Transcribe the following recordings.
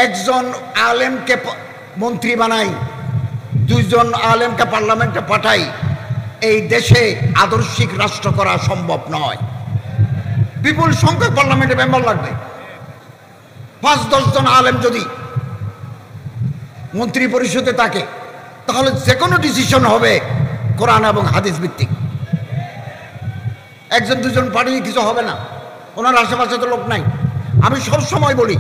একজন আলেমকে মন্ত্রী বানাই, দুইজন আলেমকে পার্লামেন্টে পাঠাই, এই দেশে আদর্শিক রাষ্ট্র করা সম্ভব নয়। বিপুল সংখ্যক পার্লামেন্টে মেম্বার লাগবে। 5-10 জন আলেম যদি মন্ত্রী পরিষদে থাকে, তাহলে যে কোনো ডিসিশন হবে কোরআন এবং হাদিস ভিত্তিক। 1-2 পাঠিয়ে কিছু হবে না, ওনার আশেপাশে তো লোক নাই। আমি সব সময় বলি,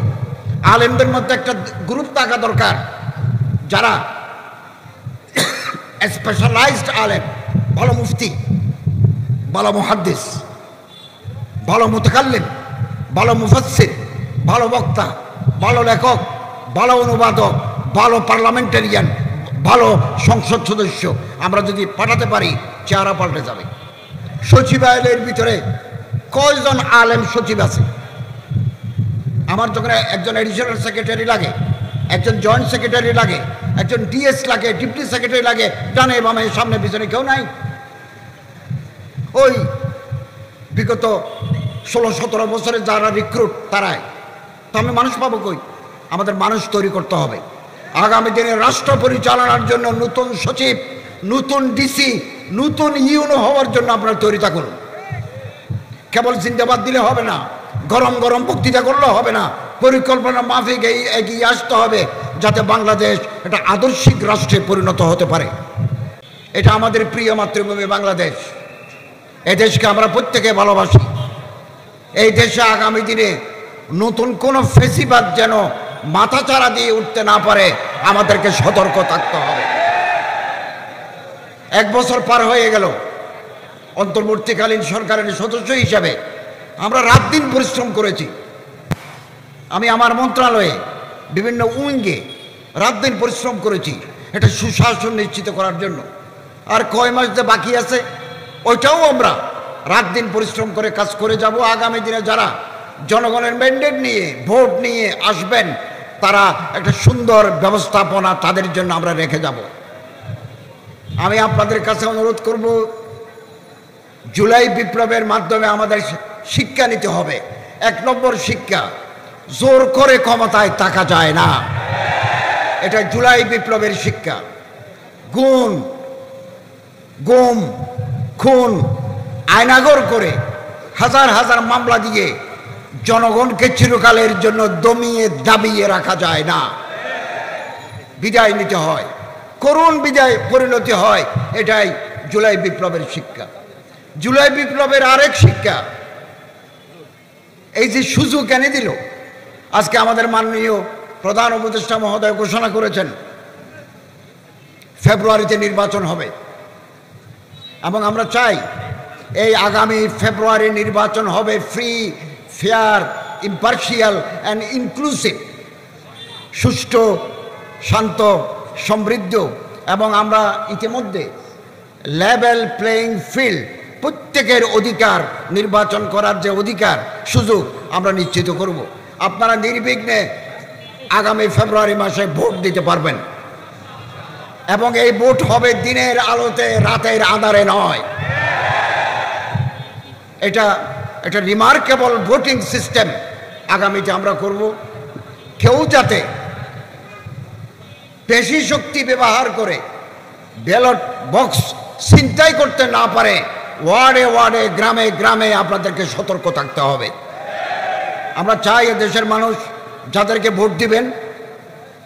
আলেমদের মধ্যে একটা গ্রুপ থাকা দরকার, যারা স্পেশালাইজড আলেম, ভালো মুফতি, ভালো মুহাদ্দিস, ভালো মুতাকাল্লিম, ভালো মুফাসসির, ভালো বক্তা, ভালো লেখক, ভালো অনুবাদক, ভালো পার্লামেন্টারিয়ান, ভালো সংসদ সদস্য আমরা যদি পাঠাতে পারি, চেহারা পাল্টে যাবে। সচিবালয়ের ভিতরে কয়জন আলেম সচিব আছে? আমার যখন একজন এডিশনাল সেক্রেটারি লাগে, একজন জয়েন্ট সেক্রেটারি লাগে, একজন ডিএস লাগে, ডিপটি সেক্রেটারি লাগে, ডানে বামে সামনে পিছনে কেউ নাই। ওই বিগত 16-17 বছরে যারা রিক্রুট তারাই তো। আমি মানুষ পাবো কই? আমাদের মানুষ তৈরি করতে হবে। আগামী দিনে রাষ্ট্র পরিচালনার জন্য নতুন সচিব, নতুন ডিসি, নতুন ইউনো হওয়ার জন্য আপনারা তৈরি থাকুন। কেবল জিন্দাবাদ দিলে হবে না, গরম গরম বক্তৃতা করলে হবে না, পরিকল্পনা মাফিক এগিয়ে আসতে হবে, যাতে বাংলাদেশ একটা আদর্শিক রাষ্ট্রে পরিণত হতে পারে। এটা আমাদের প্রিয় মাতৃভূমি বাংলাদেশ। এই দেশকে আমরা প্রত্যেকে ভালোবাসি। এই দেশে আগামী দিনে নতুন কোনো ফেসিবাদ যেন মাথাচাড়া দিয়ে উঠতে না পারে, আমাদেরকে সতর্ক থাকতে হবে। 1 বছর পার হয়ে গেল, অন্তর্বর্তীকালীন সরকারের সদস্য হিসাবে আমরা রাত দিন পরিশ্রম করেছি। আমি আমার মন্ত্রণালয়ে বিভিন্ন উইঙ্গে রাত দিন পরিশ্রম করেছি এটা সুশাসন নিশ্চিত করার জন্য। আর কয় মাস যে বাকি আছে, ওইটাও আমরা রাত দিন পরিশ্রম করে কাজ করে যাব। আগামী দিনে যারা জনগণের ম্যান্ডেট নিয়ে ভোট নিয়ে আসবেন, তারা একটা সুন্দর ব্যবস্থাপনা তাদের জন্য আমরা রেখে যাব। আমি আপনাদের কাছে অনুরোধ করব, জুলাই বিপ্লবের মাধ্যমে আমাদের শিক্ষা নিতে হবে। 1 নম্বর শিক্ষা, জোর করে ক্ষমতায় থাকা যায় না। এটা জুলাই বিপ্লবের শিক্ষা। গুম, খুন, আয়নাগর করে হাজার হাজার মামলা দিয়ে জনগণকে চিরকালের জন্য দমিয়ে দাবিয়ে রাখা যায় না। বিদায় নিতে হয়, করুণ বিদায় পরিণতি হয়। এটাই জুলাই বিপ্লবের শিক্ষা। জুলাই বিপ্লবের আরেক শিক্ষা, এই যে সুযোগ এনে দিল, আজকে আমাদের মাননীয় প্রধান উপদেষ্টা মহোদয় ঘোষণা করেছেন ফেব্রুয়ারিতে নির্বাচন হবে, এবং আমরা চাই এই আগামী ফেব্রুয়ারি নির্বাচন হবে free, fair, impartial and inclusive, সুষ্ঠু, শান্ত, সমৃদ্ধ, এবং আমরা ইতিমধ্যে লেভেল প্লেইং ফিল্ড, প্রত্যেকের অধিকার, নির্বাচন করার যে অধিকার, সুযোগ আমরা নিশ্চিত করব। আপনারা নির্বিঘ্নে আগামী ফেব্রুয়ারি মাসে ভোট দিতে পারবেন, এবং এই ভোট হবে দিনের আলোতে, রাতের আঁধারে নয়। এটা রিমার্কেবল ভোটিং সিস্টেম আগামীতে আমরা করব। কেউ যাতে পেশি শক্তি ব্যবহার করে ব্যালট বক্স ছিনতাই করতে না পারে, ওয়ার্ডে ওয়ার্ডে, গ্রামে গ্রামে আপনাদেরকে সতর্ক থাকতে হবে। আমরা চাই দেশের মানুষ যাদেরকে ভোট দিবেন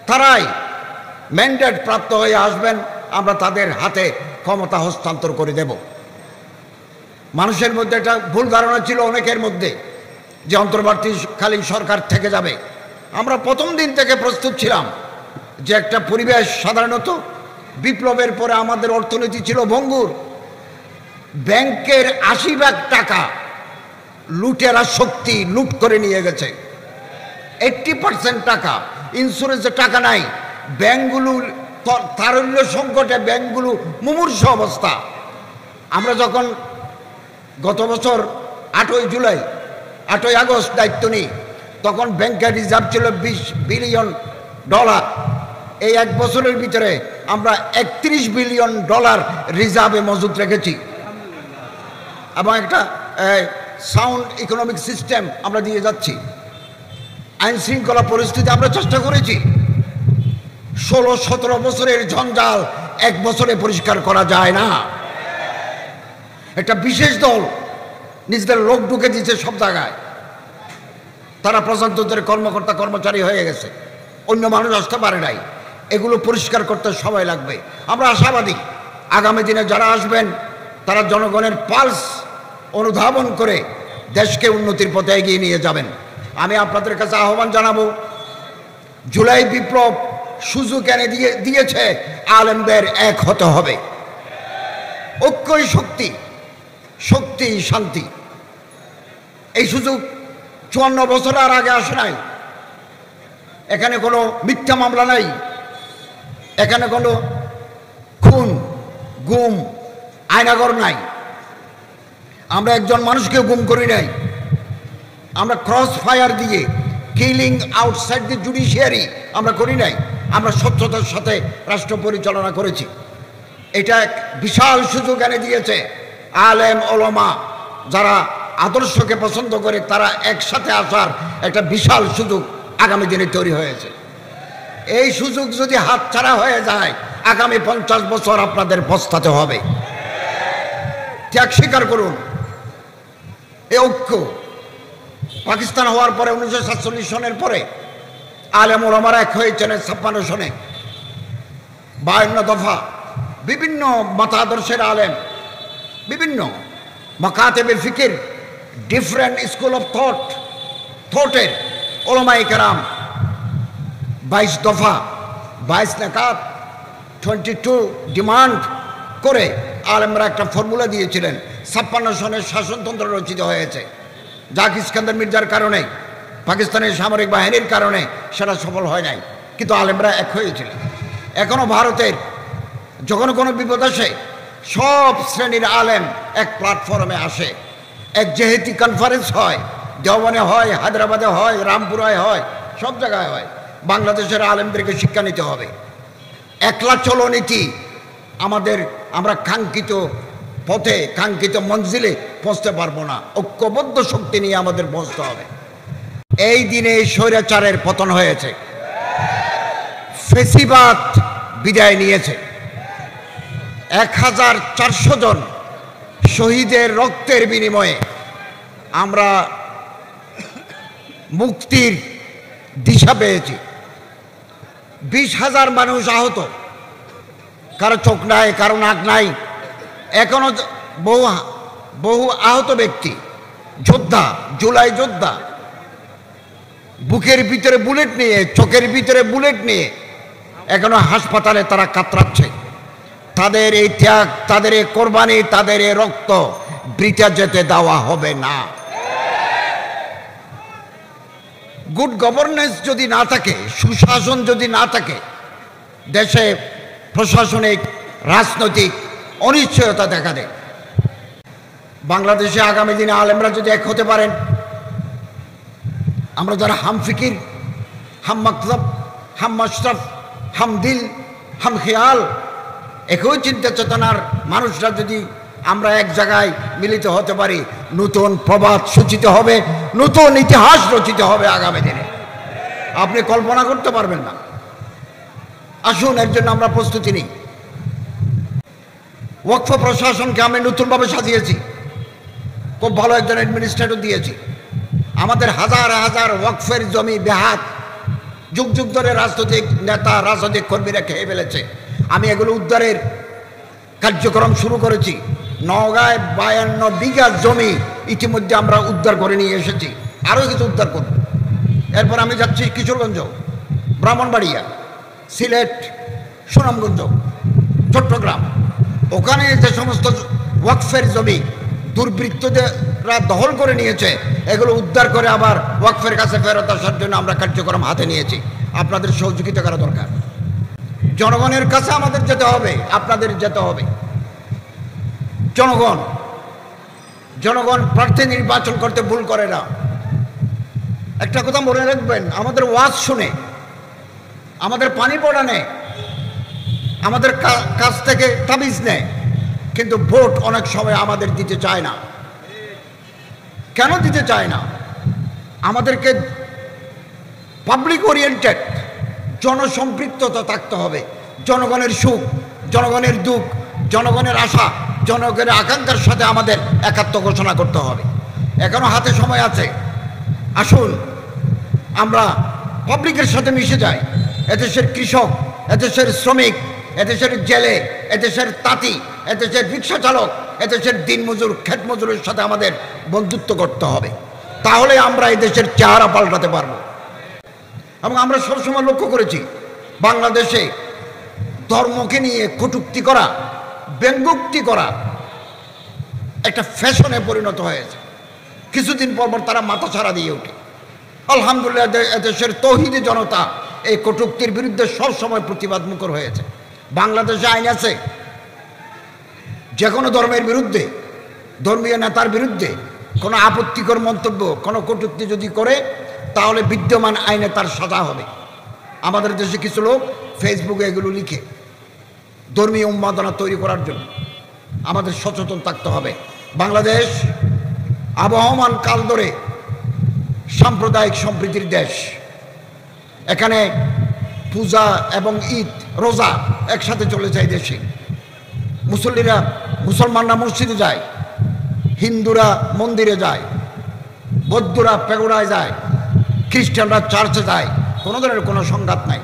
তারাই ম্যান্ডেট প্রাপ্ত হয়ে আসবেন, আমরা তাদের হাতে ক্ষমতা হস্তান্তর করে দেব। মানুষের মধ্যে একটা ভুল ধারণা ছিল অনেকের মধ্যে যে অন্তর্বর্তীকালীন সরকার থেকে যাবে। আমরা প্রথম দিন থেকে প্রস্তুত ছিলাম যে একটা পরিবেশ, সাধারণত বিপ্লবের পরে আমাদের অর্থনীতি ছিল ভঙ্গুর। ব্যাংকের 80 ভাগ টাকা লুটেরা শক্তি লুট করে নিয়ে গেছে। 80% টাকা, ইন্স্যুরেন্সের টাকা নাই। ব্যাংকগুলো তারল্য সংকটে, ব্যাংকগুলো মুমূর্ষু অবস্থা। আমরা যখন গত বছর 8ই আগস্ট দায়িত্ব নিই, তখন ব্যাংকের রিজার্ভ ছিল $20 বিলিয়ন। এই 1 বছরের ভিতরে আমরা $31 বিলিয়ন রিজার্ভে মজুদ রেখেছি, এবং একটা সাউন্ড ইকোনমিক সিস্টেম আমরা দিয়ে যাচ্ছি। আইন শৃঙ্খলা পরিস্থিতি আমরা চেষ্টা করেছি। 16-17 বছরের ঝঞ্ঝাল 1 বছরে পরিষ্কার করা যায় না। একটা বিশেষ দল নিজেদের লোক ঢুকে দিচ্ছে সব জায়গায়, তারা প্রজাতন্ত্রের কর্মকর্তা কর্মচারী হয়ে গেছে, অন্য মানুষ আসতে পারে নাই। এগুলো পরিষ্কার করতে সময় লাগবে। আমরা আশাবাদী আগামী দিনে যারা আসবেন তারা জনগণের পালস অনুধাবন করে দেশকে উন্নতির পথে এগিয়ে নিয়ে যাবেন। আমি আপনাদের কাছে আহ্বান জানাবো, জুলাই বিপ্লব সুযোগ এনে দিয়েছে আলেমদের এক হতে হবে। ঐক্যই শক্তি, শক্তি শান্তি। এই সুযোগ 54 বছর আর আগে আসে নাই। এখানে কোনো মিথ্যা মামলা নাই, এখানে কোনো খুন গুম আয়নাগর নাই। আমরা একজন মানুষকে গুম করি নাই, আমরা ক্রস ফায়ার দিয়ে কিলিং আউটসাইড দি জুডিশিয়ারি আমরা করি নাই। আমরা স্বচ্ছতার সাথে রাষ্ট্র পরিচালনা করেছি। এটা এক বিশাল সুযোগ এনে দিয়েছে। আলেম ওলামা যারা আদর্শকে পছন্দ করে তারা একসাথে আসার একটা বিশাল সুযোগ আগামী দিনে তৈরি হয়েছে। এই সুযোগ যদি হাতছাড়া হয়ে যায় আগামী 50 বছর আপনাদের পস্তাতে হবে। ত্যাগ স্বীকার করুন। এই ঐক্য পাকিস্তান হওয়ার পরে 1947 সনের পরে আলেম ওলামারা এক হয়েছেন 56 সনে। 52 দফা বিভিন্ন মতাদর্শের আলেম, বিভিন্ন মাকাতেবে ফিকির, ডিফারেন্ট স্কুল অফ থটের ওলামায়ে কেরাম 22 দফা 22 নাকাত 22 ডিমান্ড করে আলেমরা একটা ফর্মুলা দিয়েছিলেন। 56 সনের শাসনতন্ত্র রচিত হয়েছে। জাক ইস্কান্দার মির্জার কারণে, পাকিস্তানের সামরিক বাহিনীর কারণে সেটা সফল হয় নাই, কিন্তু আলেমরা এক হয়েছিলেন। এখনো ভারতের যখন কোনো বিপদ আসে সব শ্রেণীর আলেম এক প্ল্যাটফর্মে আসে। এক জেহেতি কনফারেন্স হয়, দেওবনে হয়, হায়দ্রাবাদে হয়, রামপুরায় হয়, সব জায়গায় হয়। বাংলাদেশের আলেমদেরকে শিক্ষা নিতে হবে। একলা চলো নীতি আমরা কাঙ্ক্ষিত পথে কাঙ্ক্ষিত মঞ্জিলে পৌঁছতে পারবো না। ঐক্যবদ্ধ শক্তি নিয়ে আমাদের পৌঁছতে হবে। এই দিনে স্বৈরাচারের পতন হয়েছে, ফেসিবাদ বিদায় নিয়েছে। 1400 জন শহীদের রক্তের বিনিময়ে আমরা মুক্তির দিশা পেয়েছি। 20,000 মানুষ আহত, কারো চোখ নাই, কারো নাক নাই, এখনো বহু আহত ব্যক্তি। যোদ্ধা, জুলাই যোদ্ধা, বুকের ভিতরে বুলেট নিয়ে, চোখের ভিতরে বুলেট নিয়ে এখনো হাসপাতালে তারা কাতরাচ্ছে। তাদের এই ত্যাগ, তাদের এই কোরবানি, তাদের এই রক্ত বৃথা যেতে দেওয়া হবে না। গুড গভর্নেন্স যদি না থাকে, সুশাসন যদি না থাকে, দেশে প্রশাসনিক রাজনৈতিক অনিশ্চয়তা দেখা দেয়। বাংলাদেশে আগামী দিনে আলেমরা যদি এক হতে পারেন, আমরা যারা হাম ফিকির, হাম মকসদ, হাম মশরফ, হাম দিল, হাম খেয়াল, একই চিন্তা চেতনার মানুষরা যদি আমরা এক জায়গায় মিলিত হতে পারি, নতুন প্রবাদ সূচিত হবে, নতুন ইতিহাস রচিত হবে আগামী দিনে। আপনি কল্পনা করতে পারবেন না। আসুন, এর জন্য আমরা প্রস্তুতি নিই। ওয়াকফ প্রশাসনকে আমি নতুনভাবে সাজিয়েছি, খুব ভালো একজন অ্যাডমিনিস্ট্রেটর দিয়েছি। আমাদের হাজার হাজার ওয়াকফের জমি বেহাত, যুগ যুগ ধরে রাজনৈতিক নেতা, রাজনৈতিক কর্মীরা খেয়ে ফেলেছে। আমি এগুলো উদ্ধারের কার্যক্রম শুরু করেছি। নওগাঁয় 52 বিঘা জমি ইতিমধ্যে আমরা উদ্ধার করে নিয়ে এসেছি, আরও কিছু উদ্ধার করব। এরপর আমি যাচ্ছি কিশোরগঞ্জ, ব্রাহ্মণবাড়িয়া, সিলেট, সুনামগঞ্জ, চট্টগ্রাম। ওখানে যে সমস্ত ওয়াকফের জমি দুর্বৃত্তরা দখল করে নিয়েছে, এগুলো উদ্ধার করে আবার ওয়াকফের কাছে ফেরত আসার জন্য আমরা কার্যক্রম হাতে নিয়েছি। আপনাদের সহযোগিতা করা দরকার। জনগণের কাছে আমাদের যেতে হবে, আপনাদের যেতে হবে। জনগণ প্রার্থী নির্বাচন করতে ভুল করে না। একটা কথা মনে রাখবেন, আমাদের ওয়াজ শুনে, আমাদের পানি পড়া নেয়, আমাদের কাছ থেকে তাবিজ নেয়, কিন্তু ভোট অনেক সময় আমাদের দিতে চায় না। কেন দিতে চায় না? আমাদেরকে পাবলিক ওরিয়েন্টেড, জনসম্পৃক্ততা থাকতে হবে। জনগণের সুখ, জনগণের দুঃখ, জনগণের আশা, জনগণের আকাঙ্ক্ষার সাথে আমাদের একাত্ম ঘোষণা করতে হবে। এখনও হাতে সময় আছে। আসুন আমরা পাবলিকের সাথে মিশে যাই। এদেশের কৃষক, এদেশের শ্রমিক, এদেশের জেলে, এদেশের তাঁতি, এদেশের রিক্সা চালক, এদেশের দিনমজুর, ক্ষেত মজুরের সাথে আমাদের বন্ধুত্ব করতে হবে। তাহলে আমরা এই দেশের চেহারা পাল্টাতে পারব। এবং আমরা সবসময় লক্ষ্য করেছি বাংলাদেশে ধর্মকে নিয়ে কটূক্তি করা, ব্যঙ্গোক্তি করা একটা ফ্যাশনে পরিণত হয়েছে। কিছুদিন পর পর তারা মাথা ছাড়া দিয়ে ওঠে। আলহামদুলিল্লাহ এদেশের তৌহিদি জনতা এই কটূক্তির বিরুদ্ধে সবসময় প্রতিবাদ মুখর হয়েছে। বাংলাদেশে আইন আছে, যে কোনো ধর্মের বিরুদ্ধে, ধর্মীয় নেতার বিরুদ্ধে কোনো আপত্তিকর মন্তব্য, কোনো কটূক্তি যদি করে তাহলে বিদ্যমান আইনে তার সাজা হবে। আমাদের দেশে কিছু লোক ফেসবুকে এগুলো লিখে ধর্মীয় উন্মাদনা তৈরি করার জন্য। আমাদের সচেতন থাকতে হবে। বাংলাদেশ আবহমান কাল ধরে সাম্প্রদায়িক সম্প্রীতির দেশ। এখানে পূজা এবং ঈদ, রোজা একসাথে চলে যায় দেশে। মুসলমানরা মসজিদে যায়, হিন্দুরা মন্দিরে যায়, বৌদ্ধরা পেগোড়ায় যায়, খ্রিস্টানরা চার্চে যায়। কোনো ধরনের কোনো সংঘাত নাই।